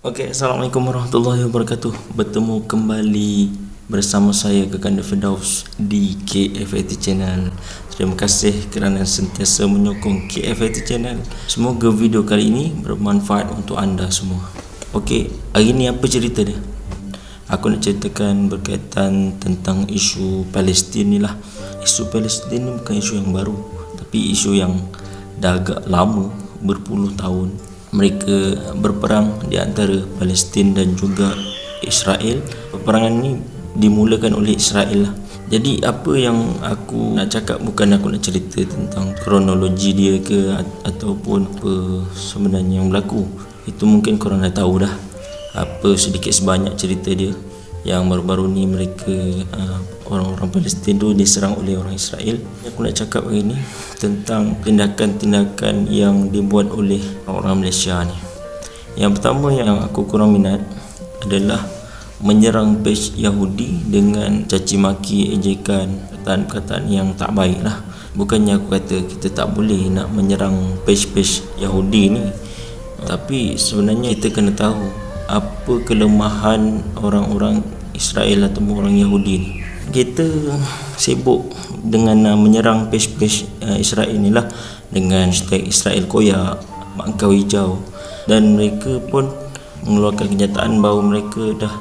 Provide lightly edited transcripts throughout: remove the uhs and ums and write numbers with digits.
Assalamualaikum warahmatullahi wabarakatuh. Bertemu kembali bersama saya Kakanda Firdaus di KFIT Channel. Terima kasih kerana sentiasa menyokong KFIT Channel. Semoga video kali ini bermanfaat untuk anda semua. Hari ni apa cerita dia? Aku nak ceritakan berkaitan tentang isu Palestin ni lah. Isu Palestin ni bukan isu yang baru, tapi isu yang dah agak lama, berpuluh tahun. Mereka berperang di antara Palestin dan juga Israel. Peperangan ni dimulakan oleh Israel lah. Jadi apa yang aku nak cakap, bukan aku nak cerita tentang kronologi dia ke ataupun apa sebenarnya yang berlaku. Itu mungkin korang dah tahu dah apa sedikit sebanyak cerita dia. Yang baru-baru ni mereka orang-orang Palestin tu diserang oleh orang Israel. Aku nak cakap hari ni tentang tindakan-tindakan yang dibuat oleh orang Malaysia ni. Yang pertama yang aku kurang minat adalah menyerang page Yahudi dengan caci maki, ejekan, perkataan-perkataan yang tak baik lah. Bukannya aku kata kita tak boleh nak menyerang page-page Yahudi ni, tapi sebenarnya kita kena tahu apa kelemahan orang-orang Israel atau orang Yahudi ni. Kita sibuk dengan menyerang page-page Israel ni lah, dengan hashtag Israel koyak, mak kau hijau, dan mereka pun mengeluarkan kenyataan bahawa mereka dah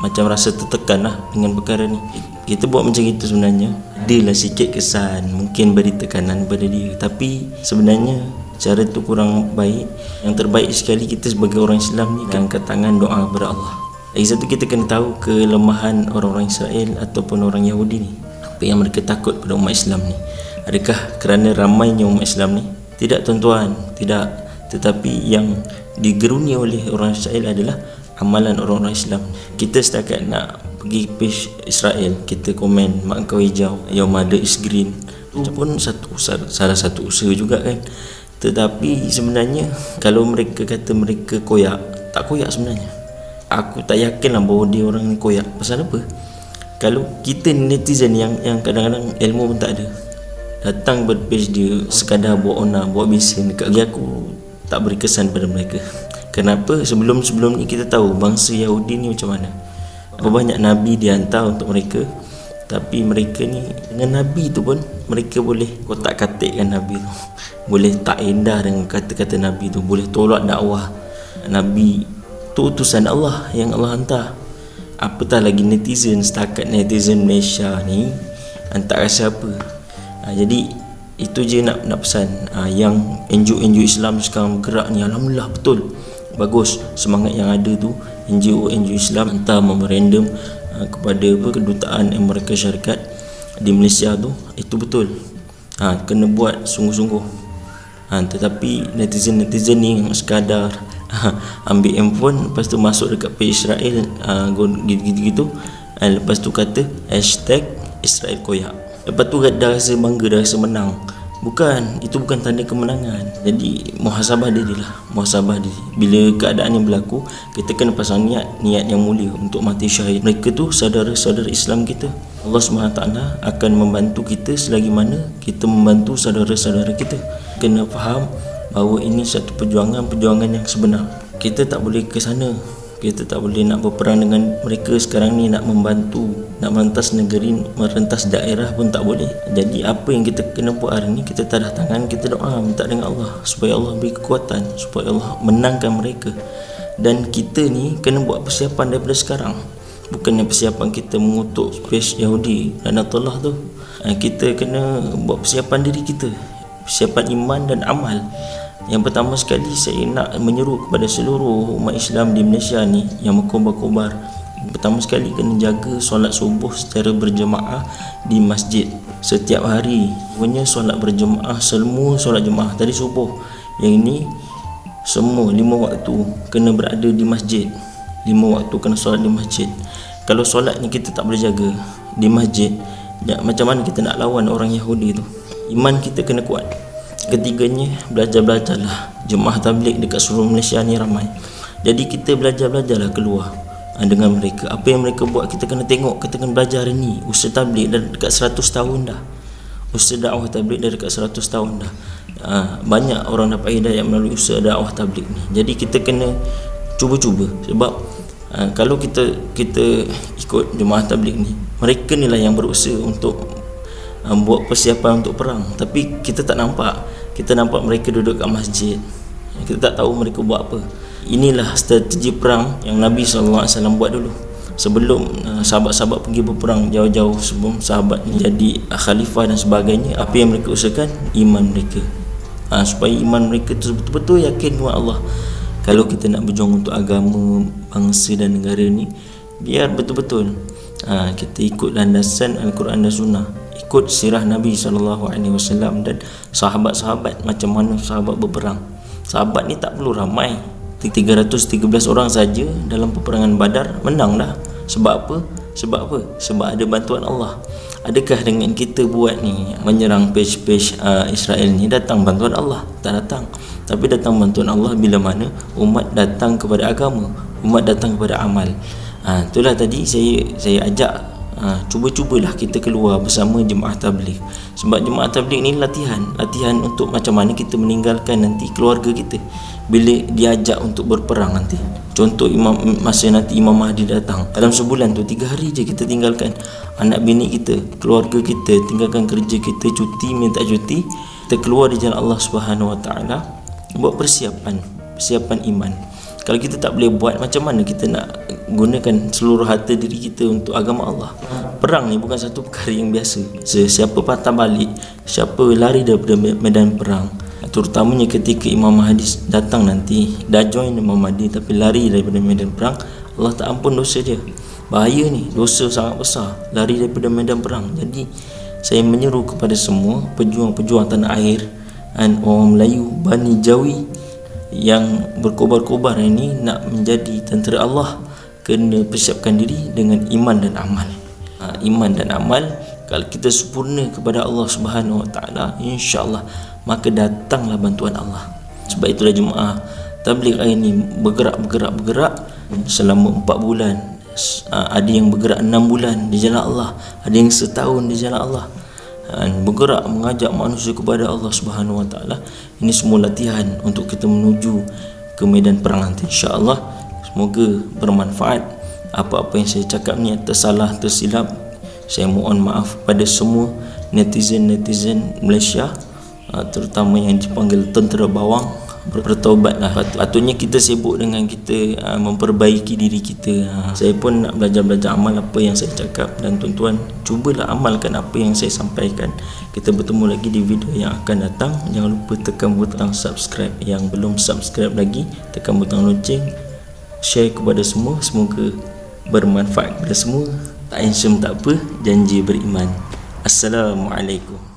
macam rasa tertekan lah dengan perkara ni. Kita buat macam itu sebenarnya adalah sikit kesan, mungkin beri tekanan pada dia, tapi sebenarnya cara tu kurang baik. Yang terbaik sekali kita sebagai orang Islam ni angkat tangan doa kepada Allah. Lagi satu, kita kena tahu kelemahan orang-orang Israel ataupun orang Yahudi ni. Apa yang mereka takut pada umat Islam ni? Adakah kerana ramainya umat Islam ni? Tidak tuan-tuan, tidak. Tetapi yang digeruni oleh orang Israel adalah amalan orang-orang Islam. Kita setakat nak pergi page Israel, kita komen mak kau hijau, your mother is green. Itu pun salah satu usaha juga kan. Tetapi sebenarnya kalau mereka kata mereka koyak, tak koyak sebenarnya. Aku tak yakinlah bahawa dia orang ni koyak. Pasal apa? Kalau kita netizen yang kadang-kadang ilmu pun tak ada, datang berpage dia sekadar buat onar, buat bising dekat dia, aku tak beri kesan pada mereka. Kenapa? Sebelum ni kita tahu bangsa Yahudi ni macam mana. Berapa banyak Nabi dihantar untuk mereka, tapi mereka ni dengan Nabi tu pun mereka boleh kotak-katikkan Nabi tu, boleh tak indah dengan kata-kata Nabi tu, boleh tolak dakwah Nabi tu, utusan Allah yang Allah hantar. Apatah lagi netizen, setakat netizen Malaysia ni hantar rasa apa. Jadi itu je nak pesan. Yang NGO Islam sekarang bergerak ni, alhamdulillah, betul, bagus. Semangat yang ada tu, NGO Islam hantar memorandum kepada kedutaan Amerika Syarikat di Malaysia tu, itu betul. Kena buat sungguh-sungguh. Tetapi netizen ni yang sekadar ambil handphone, lepas tu masuk dekat page Israel, gitu-gitu, lepas tu kata hashtag Israel koyak. Lepas tu dah rasa bangga, dah rasa menang. Bukan, itu bukan tanda kemenangan. Jadi muhasabah diri lah, muhasabah diri. Bila keadaan yang berlaku, kita kena pasang niat yang mulia untuk mati syahid. Mereka tu saudara-saudara Islam kita. Allah SWT akan membantu kita selagi mana kita membantu saudara-saudara kita. Kena faham bahawa ini satu perjuangan yang sebenar. Kita tak boleh ke sana, kita tak boleh nak berperang dengan mereka sekarang ni, nak membantu, nak merentas negeri, merentas daerah pun tak boleh. Jadi apa yang kita kena buat hari ni, kita tadah tangan, kita doa, minta dengan Allah supaya Allah beri kekuatan, supaya Allah menangkan mereka. Dan kita ni kena buat persiapan daripada sekarang. Bukannya persiapan kita mengutuk page Yahudi dan Allah tu. Kita kena buat persiapan diri kita, persiapan iman dan amal. Yang pertama sekali, saya nak menyeru kepada seluruh umat Islam di Malaysia ni yang berkobar-kobar. Pertama sekali, kena jaga solat subuh secara berjemaah di masjid setiap hari. Punya solat berjemaah, semua solat jemaah tadi subuh. Yang ini semua 5 waktu kena berada di masjid. 5 waktu kena solat di masjid. Kalau solat ni kita tak boleh jaga di masjid, macam mana kita nak lawan orang Yahudi tu? Iman kita kena kuat. Ketiganya, belajarlah. Jemaah tabligh dekat seluruh Malaysia ni ramai. Jadi kita belajarlah keluar dengan mereka. Apa yang mereka buat kita kena tengok, kita kena belajar hari ni. Usaha tabligh dah dekat 100 tahun dah. Usaha dakwah tabligh dah dekat 100 tahun dah. Banyak orang dapat hidayah melalui usaha dakwah tabligh ni. Jadi kita kena cuba-cuba. Sebab kalau kita ikut jemaah tabligh ni, mereka ni lah yang berusaha untuk buat persiapan untuk perang, tapi kita tak nampak. Kita nampak mereka duduk kat masjid, kita tak tahu mereka buat apa. Inilah strategi perang yang Nabi SAW buat dulu. Sebelum sahabat-sahabat pergi berperang jauh-jauh, sebelum sahabat ni jadi khalifah dan sebagainya, apa yang mereka usahakan? Iman mereka, supaya iman mereka tu betul-betul yakin dengan Allah. Kalau kita nak berjuang untuk agama, bangsa dan negara ni, biar betul-betul kita ikut landasan Al-Quran dan Sunnah, ikut sirah Nabi SAW dan sahabat-sahabat, macam mana sahabat berperang. Sahabat ni tak perlu ramai, 313 orang saja dalam peperangan Badar menang dah. Sebab apa? Sebab ada bantuan Allah. Adakah dengan kita buat ni, menyerang page-page Israel ni, datang bantuan Allah? Tak datang. Tapi datang bantuan Allah bila mana umat datang kepada agama, umat datang kepada amal. Itulah tadi saya ajak, cuba-cubalah kita keluar bersama jemaah tabligh. Sebab jemaah tabligh ni latihan untuk macam mana kita meninggalkan nanti keluarga kita bila diajak untuk berperang nanti. Contoh masa nanti Imam Mahdi datang, dalam sebulan tu 3 hari je kita tinggalkan anak bini kita, keluarga kita, tinggalkan kerja kita, cuti minta cuti, kita keluar di jalan Allah Subhanahu Wa Taala, buat persiapan iman. Kalau kita tak boleh buat, macam mana kita nak gunakan seluruh harta diri kita untuk agama Allah? Perang ni bukan satu perkara yang biasa. Siapa patah balik, siapa lari daripada medan perang, terutamanya ketika Imam Mahdi datang nanti, dah join Imam Mahdi tapi lari daripada medan perang, Allah tak ampun dosa dia. Bahaya ni, dosa sangat besar, lari daripada medan perang. Jadi saya menyeru kepada semua pejuang-pejuang tanah air dan orang Melayu, Bani Jawi yang berkobar-kobar ini nak menjadi tentera Allah, kena persiapkan diri dengan iman dan amal. Iman dan amal, kalau kita sempurna kepada Allah Subhanahu Wa Taala, insya-Allah maka datanglah bantuan Allah. Sebab itulah jemaah tabligh hari ini bergerak selama 4 bulan. Ada yang bergerak 6 bulan di jalan Allah, ada yang setahun di jalan Allah, bergerak mengajak manusia kepada Allah Subhanahu Wa Taala. Ini semua latihan untuk kita menuju ke medan perang nanti, insya-Allah. Semoga bermanfaat. Apa-apa yang saya cakap ni tersalah, tersilap, saya mohon maaf pada semua netizen Malaysia, terutama yang dipanggil tentera bawang. Bertaubatlah. Patutnya kita sibuk dengan kita memperbaiki diri kita. Saya pun nak belajar amal apa yang saya cakap, dan tuan-tuan cubalah amalkan apa yang saya sampaikan. Kita bertemu lagi di video yang akan datang. Jangan lupa tekan butang subscribe. Yang belum subscribe lagi, tekan butang lonceng, share kepada semua. Semoga bermanfaat kepada semua. Tak handsome tak apa, janji beriman. Assalamualaikum.